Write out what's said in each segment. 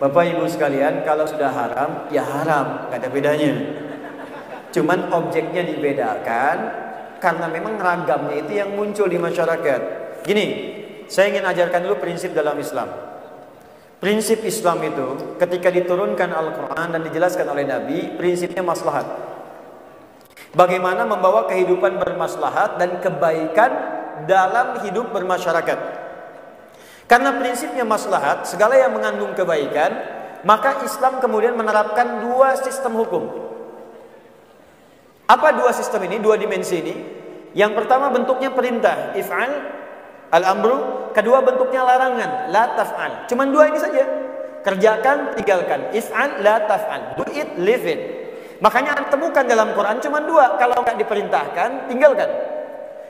Bapak Ibu sekalian, kalau sudah haram, ya haram, nggak ada bedanya. Cuman objeknya dibedakan karena memang ragamnya itu yang muncul di masyarakat. Gini, saya ingin ajarkan dulu prinsip dalam Islam. Prinsip Islam itu ketika diturunkan Al-Quran dan dijelaskan oleh Nabi, prinsipnya maslahat. Bagaimana membawa kehidupan bermaslahat dan kebaikan dalam hidup bermasyarakat. Karena prinsipnya maslahat, segala yang mengandung kebaikan, maka Islam kemudian menerapkan dua sistem hukum. Apa dua sistem ini, dua dimensi ini? Yang pertama bentuknya perintah, if'al, al-amru. Kedua bentuknya larangan, la taf'al. Cuman dua ini saja. Kerjakan, tinggalkan. If'al, la taf'al. Do it, leave it. Makanya temukan dalam Quran cuman dua. Kalau nggak diperintahkan, tinggalkan.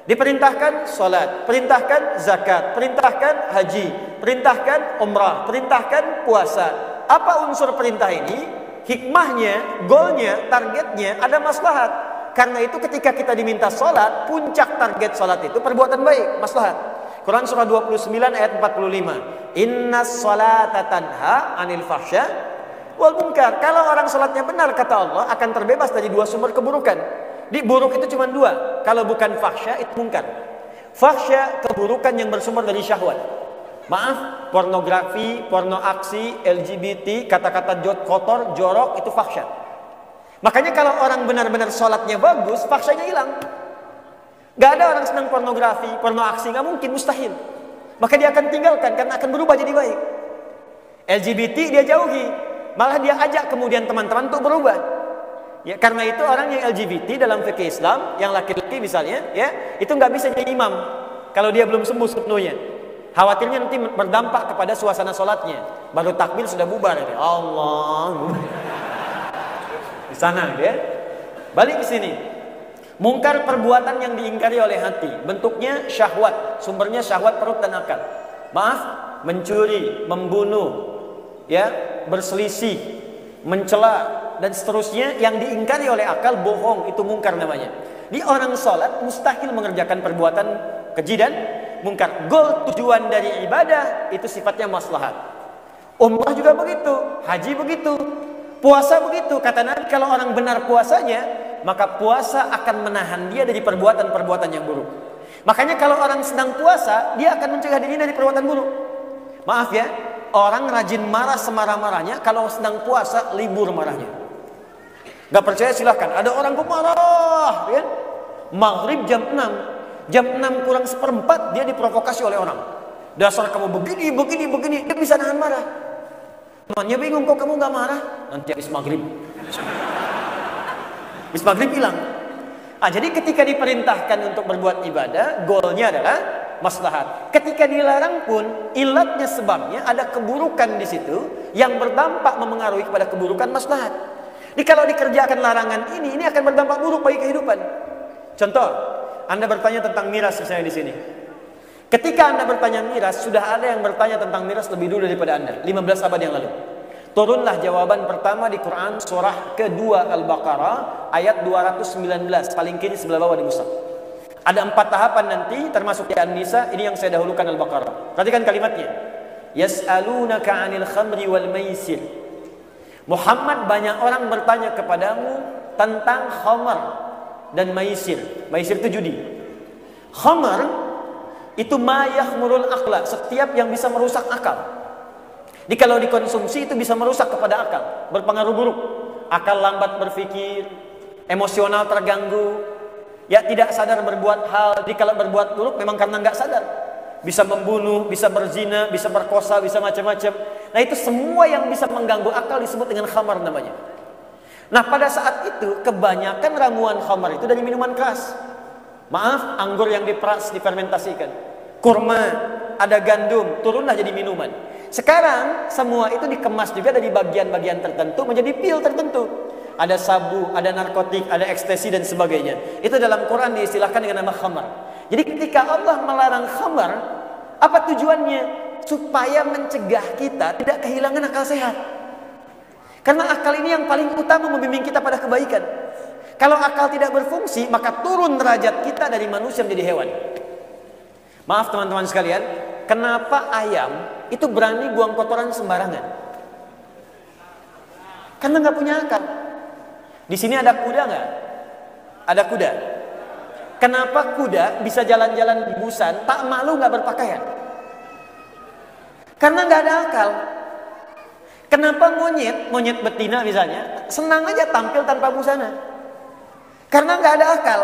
Diperintahkan sholat, perintahkan zakat, perintahkan haji, perintahkan umrah, perintahkan puasa. Apa unsur perintah ini? Hikmahnya, goalnya, targetnya ada maslahat. Karena itu ketika kita diminta sholat, puncak target sholat itu perbuatan baik, maslahat. Quran surah 29 ayat 45. Inna sholata tanha anil fahsya wal munkar. Kalau orang sholatnya benar, kata Allah, akan terbebas dari dua sumber keburukan. Di buruk itu cuma dua. Kalau bukan fahsya, itu munkar. Fahsya, keburukan yang bersumber dari syahwat. Maaf, pornografi, porno aksi, LGBT, kata-kata kotor, jorok, itu fahsya. Makanya kalau orang benar-benar sholatnya bagus, fahsyanya hilang. Gak ada orang senang pornografi, porno aksi, gak mungkin, mustahil. Maka dia akan tinggalkan, karena akan berubah jadi baik. LGBT dia jauhi, malah dia ajak kemudian teman-teman untuk berubah. Ya, karena itu orang yang LGBT dalam fikih Islam, yang laki-laki misalnya, ya, itu nggak bisa jadi imam kalau dia belum sembuh sepenuhnya. Khawatirnya nanti berdampak kepada suasana sholatnya. Baru takbir sudah bubar, ya. Allah. Di sana, ya. Balik ke sini. Mungkar perbuatan yang diingkari oleh hati, bentuknya syahwat, sumbernya syahwat perut dan akal. Maaf, mencuri, membunuh, ya, berselisih, mencela, dan seterusnya yang diingkari oleh akal, bohong, itu mungkar namanya. Di orang sholat mustahil mengerjakan perbuatan keji dan mungkar. Goal tujuan dari ibadah itu sifatnya maslahat. Umrah juga begitu, haji begitu, puasa begitu. Kata Nabi, kalau orang benar puasanya, maka puasa akan menahan dia dari perbuatan-perbuatan yang buruk. Makanya kalau orang sedang puasa, dia akan mencegah dirinya dari perbuatan buruk. Maaf ya, orang rajin marah semarah-marahnya, kalau sedang puasa libur marahnya. Gak percaya silahkan. Ada orang kok marah, ya? Maghrib jam 6, jam 6 kurang seperempat dia diprovokasi oleh orang. Dasar kamu begini, dia bisa nahan marah. Temannya bingung, kok kamu gak marah? Nanti habis maghrib. Habis maghrib hilang. Jadi ketika diperintahkan untuk berbuat ibadah, goalnya adalah maslahat. Ketika dilarang pun, ilatnya, sebabnya ada keburukan di situ yang berdampak memengaruhi kepada keburukan maslahat. Jadi kalau dikerjakan larangan ini akan berdampak buruk bagi kehidupan. Contoh, Anda bertanya tentang miras misalnya di sini. Ketika Anda bertanya miras, sudah ada yang bertanya tentang miras lebih dulu daripada Anda, 15 abad yang lalu. Turunlah jawaban pertama di Quran surah kedua Al-Baqarah ayat 219, paling kiri sebelah bawah di mushaf. Ada 4 tahapan nanti, termasuk di An-Nisa, ini yang saya dahulukan Al-Baqarah. Perhatikan kalimatnya. Yas'alunaka 'anil khamri wal maisir. Muhammad, banyak orang bertanya kepadamu tentang khamar dan maisir. Maisir itu judi. Khamar itu ma yakhmurul aqla, setiap yang bisa merusak akal. Jadi kalau dikonsumsi itu bisa merusak kepada akal, berpengaruh buruk. Akal lambat berpikir, emosional terganggu, ya tidak sadar berbuat hal. Jadi kalau berbuat buruk memang karena nggak sadar. Bisa membunuh, bisa berzina, bisa berkosa, bisa macam-macam. Nah itu semua yang bisa mengganggu akal disebut dengan khamar namanya. Nah pada saat itu kebanyakan ramuan khamar itu dari minuman keras. Maaf, anggur yang diperas, difermentasikan. Kurma, ada gandum, turunlah jadi minuman. Sekarang semua itu dikemas juga dari bagian-bagian tertentu menjadi pil tertentu. Ada sabu, ada narkotik, ada ekstasi dan sebagainya. Itu dalam Quran diistilahkan dengan nama khamar. Jadi ketika Allah melarang khamar, apa tujuannya? Supaya mencegah kita tidak kehilangan akal sehat. Karena akal ini yang paling utama membimbing kita pada kebaikan. Kalau akal tidak berfungsi, maka turun derajat kita dari manusia menjadi hewan. Maaf teman-teman sekalian, kenapa ayam itu berani buang kotoran sembarangan? Karena nggak punya akal. Di sini ada kuda nggak? Ada kuda. Kenapa kuda bisa jalan-jalan di busan, tak malu nggak berpakaian? Karena nggak ada akal. Kenapa monyet betina misalnya, senang aja tampil tanpa busana? Karena nggak ada akal.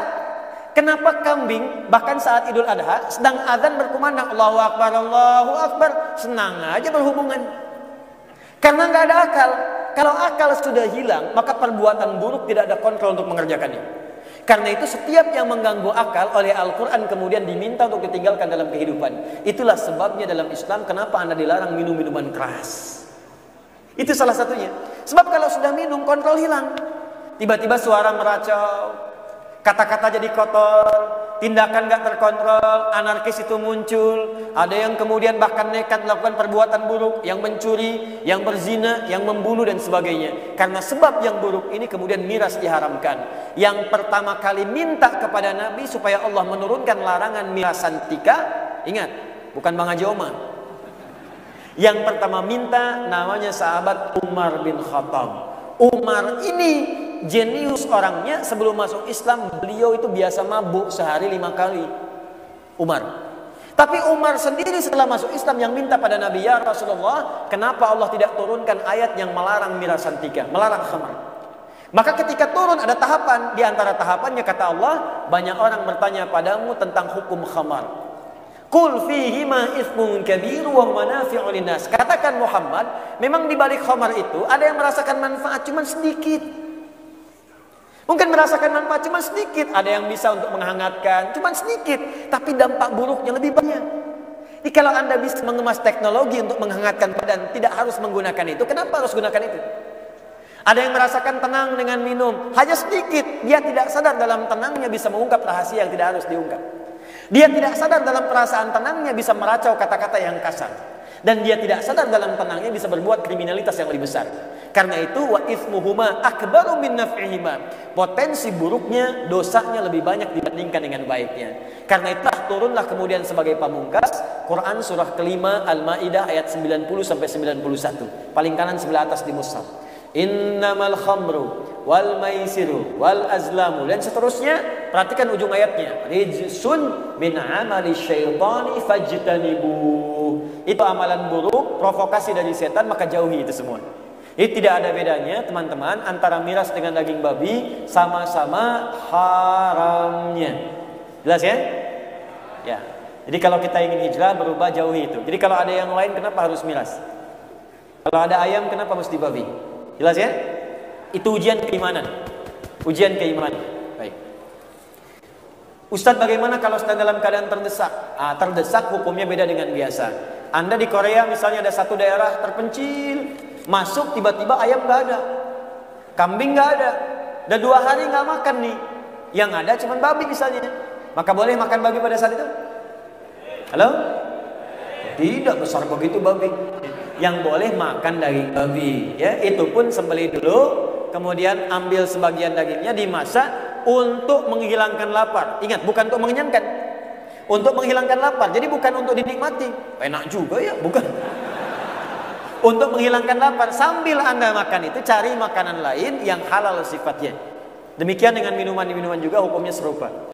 Kenapa kambing bahkan saat Idul Adha sedang azan berkumandang Allahu Akbar, senang aja berhubungan? Karena nggak ada akal. Kalau akal sudah hilang, maka perbuatan buruk tidak ada kontrol untuk mengerjakannya. Karena itu setiap yang mengganggu akal oleh Al-Quran kemudian diminta untuk ditinggalkan dalam kehidupan. Itulah sebabnya dalam Islam kenapa Anda dilarang minum minuman keras. Itu salah satunya. Sebab kalau sudah minum, kontrol hilang. Tiba-tiba suara meracau, kata-kata jadi kotor, tindakan gak terkontrol, anarkis itu muncul. Ada yang kemudian bahkan nekat melakukan perbuatan buruk, yang mencuri, yang berzina, yang membunuh dan sebagainya. Karena sebab yang buruk ini kemudian miras diharamkan. Yang pertama kali minta kepada Nabi supaya Allah menurunkan larangan mirasan tika, ingat, bukan Bang Haji Omar. Yang pertama minta namanya sahabat Umar bin Khattab. Umar ini jenius orangnya. Sebelum masuk Islam beliau itu biasa mabuk sehari 5 kali. Umar. Tapi Umar sendiri setelah masuk Islam yang minta pada Nabi, ya Rasulullah, kenapa Allah tidak turunkan ayat yang melarang mirasan tika, melarang khamar? Maka ketika turun ada tahapan. Di antara tahapannya kata Allah, banyak orang bertanya padamu tentang hukum khamar. Qul fihima ithmun kabir wa manafi'u linnas. Katakan Muhammad, memang di balik khamar itu ada yang merasakan manfaat cuma sedikit. Mungkin merasakan manfaat cuma sedikit, ada yang bisa untuk menghangatkan cuma sedikit, tapi dampak buruknya lebih banyak. Jadi kalau Anda bisa mengemas teknologi untuk menghangatkan badan, tidak harus menggunakan itu, kenapa harus gunakan itu? Ada yang merasakan tenang dengan minum, hanya sedikit, dia tidak sadar dalam tenangnya bisa mengungkap rahasia yang tidak harus diungkap. Dia tidak sadar dalam perasaan tenangnya bisa meracau kata-kata yang kasar. Dan dia tidak sadar dalam tenangnya bisa berbuat kriminalitas yang lebih besar. Karena itu wa ithmuhuma akbaru min naf'ihima. Potensi buruknya, dosanya lebih banyak dibandingkan dengan baiknya. Karena itulah turunlah kemudian sebagai pamungkas Quran surah kelima Al-Maidah ayat 90 sampai 91. Paling kanan sebelah atas di mushaf. Innamal khamru wal maisiru wal azlamu dan seterusnya. Perhatikan ujung ayatnya. Rijsun min amali syaitani fajtanibu. Itu amalan buruk, provokasi dari setan, maka jauhi itu semua. Jadi tidak ada bedanya teman-teman antara miras dengan daging babi, sama-sama haramnya. Jelas ya? Ya. Jadi kalau kita ingin hijrah berubah, jauhi itu. Jadi kalau ada yang lain kenapa harus miras? Kalau ada ayam kenapa mesti babi? Jelas ya? Itu ujian keimanan. Ujian keimanan. Baik. Ustadz, bagaimana kalau sedang dalam keadaan terdesak? Terdesak hukumnya beda dengan biasa. Anda di Korea misalnya ada satu daerah terpencil, masuk tiba-tiba ayam nggak ada, kambing nggak ada, dan 2 hari nggak makan nih. Yang ada cuma babi misalnya. Maka boleh makan babi pada saat itu? Halo? Tidak besar begitu babi. Yang boleh makan daging babi, ya itu pun sembelih dulu, kemudian ambil sebagian dagingnya dimasak untuk menghilangkan lapar. Ingat, bukan untuk mengenyangkan, untuk menghilangkan lapar. Jadi bukan untuk dinikmati, enak juga ya, bukan. Untuk menghilangkan lapar. Sambil Anda makan itu cari makanan lain yang halal sifatnya. Demikian dengan minuman-minuman juga hukumnya serupa.